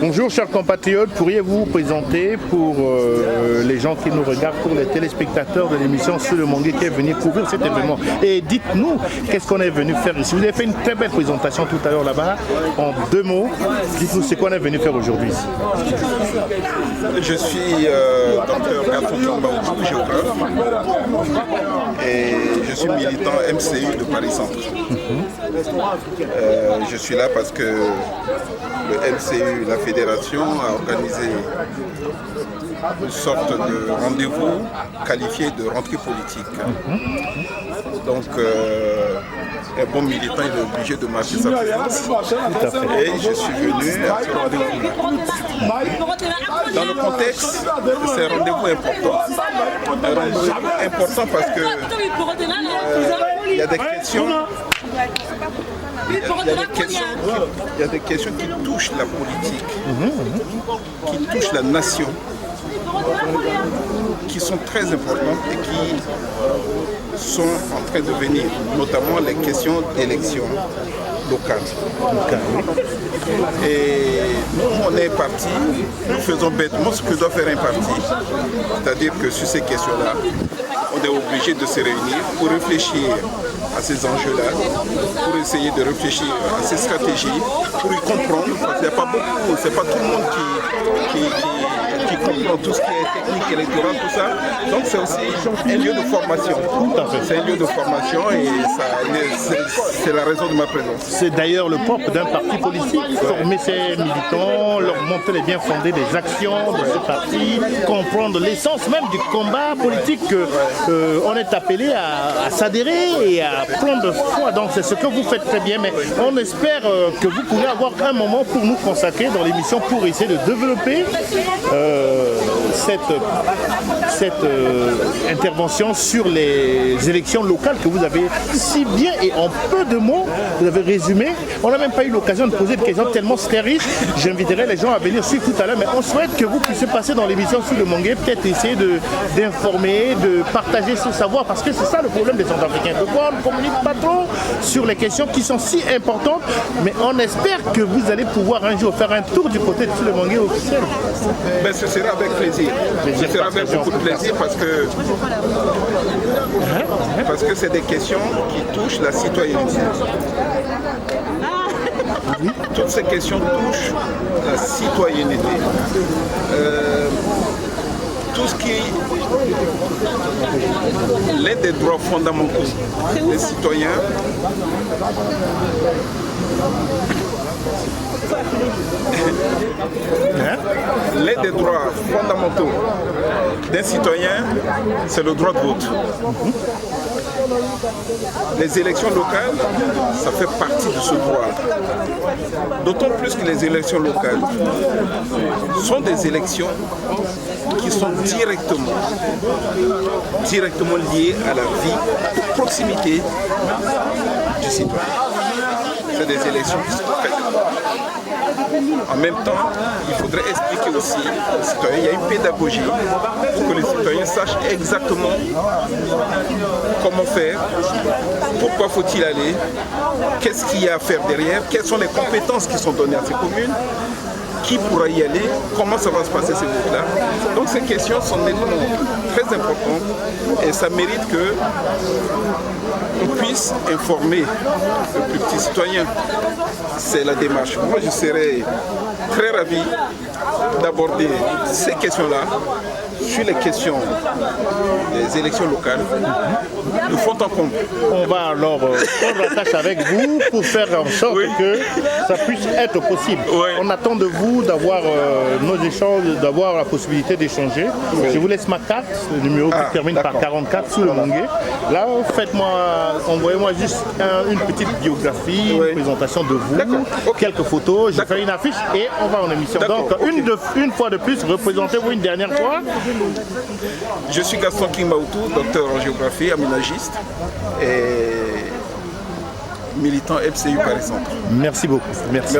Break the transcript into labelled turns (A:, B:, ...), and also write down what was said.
A: Bonjour chers compatriotes, pourriez-vous vous présenter pour les gens qui nous regardent, pour les téléspectateurs de l'émission Sur le Mongué qui est venu couvrir cet événement. Et dites-nous, qu'est-ce qu'on est venu faire ici? Vous avez fait une très belle présentation tout à l'heure là-bas. En 2 mots, dites-nous c'est quoi on est venu faire aujourd'hui ici.
B: Je suis docteur Gaston Kimbaoutou, géographe, et je suis militant MCU de Paris Centre. Je suis là parce que le MCU, la fédération, a organisé une sorte de rendez-vous qualifié de rentrée politique. Donc, un bon militant il est obligé de marquer sa présence. Et je suis venu à ce rendez-vous-là. Dans le contexte, c'est un rendez-vous important. Un rendez-vous important parce que il y a des questions. Il y a des questions qui touchent la politique, qui touchent la nation, qui sont très importantes et qui sont en train de venir, notamment les questions d'élections locales. Et nous, on est parti, nous faisons bêtement ce que doit faire un parti, c'est-à-dire que sur ces questions-là, on est obligé de se réunir pour réfléchir à ces enjeux-là, pour essayer de réfléchir à ces stratégies, pour y comprendre, parce qu'il n'y a pas beaucoup, c'est pas tout le monde qui comprend tout ce qui est technique électorale, tout ça. Donc c'est aussi un lieu de formation. C'est un lieu de formation et c'est la raison de ma présence.
A: C'est d'ailleurs le propre d'un parti politique, former ses militants, leur montrer les bien fondés des actions de ce parti, comprendre l'essence même du combat politique qu'on est appelé à s'adhérer et à prendre foi. Donc c'est ce que vous faites très bien, mais on espère que vous pourrez avoir un moment pour nous consacrer dans l'émission pour essayer de développer cette intervention sur les élections locales que vous avez si bien et en peu de mots, vous avez résumé. On n'a même pas eu l'occasion de poser des questions tellement stériles. J'inviterai les gens à venir suivre tout à l'heure, mais on souhaite que vous puissiez passer dans l'émission Sur le Mongué, peut-être essayer d'informer, de partager ce savoir, parce que c'est ça le problème des Centrafricains. De quoi on ne communique pas trop sur les questions qui sont si importantes, mais on espère que vous allez pouvoir un jour faire un tour du côté de Sur le Mongué officiel.
B: Ben, ce sera avec plaisir. Ce sera avec beaucoup de plaisir parce que c'est des questions qui touchent la citoyenneté. Toutes ces questions touchent la citoyenneté. Tout ce qui est l'un des droits fondamentaux des citoyens, l'un des droits fondamentaux d'un citoyen, c'est le droit de vote. Les élections locales, ça fait partie de ce droit. D'autant plus que les élections locales sont des élections qui sont directement liées à la vie de proximité du citoyen. C'est des élections qui sont très importantes. En même temps, il faudrait expliquer aussi aux citoyens, il y a une pédagogie pour que les citoyens sachent exactement comment faire, pourquoi faut-il aller, qu'est-ce qu'il y a à faire derrière, quelles sont les compétences qui sont données à ces communes, qui pourra y aller, comment ça va se passer ces votes-là. Donc ces questions sont nettement très importantes et ça mérite que on puisse informer le plus petit citoyen. C'est la démarche. Moi, je serais très ravi d'aborder ces questions-là sur les questions des élections locales de fond en comble.
A: On va alors prendre la tâche avec vous pour faire en sorte que ça puisse être possible. On attend de vous d'avoir nos échanges, d'avoir la possibilité d'échanger. Je vous laisse ma carte, le numéro qui termine par 44 Sur le Mongué. Là, envoyez-moi juste une petite biographie, une présentation de vous, quelques photos, je fais une affiche et on va en émission. Donc, une fois de plus, représentez-vous une dernière fois.
B: Je suis Gaston Kimbaoutou, docteur en géographie, aménagiste et militant MCU Paris Centre.
A: Merci beaucoup. Merci.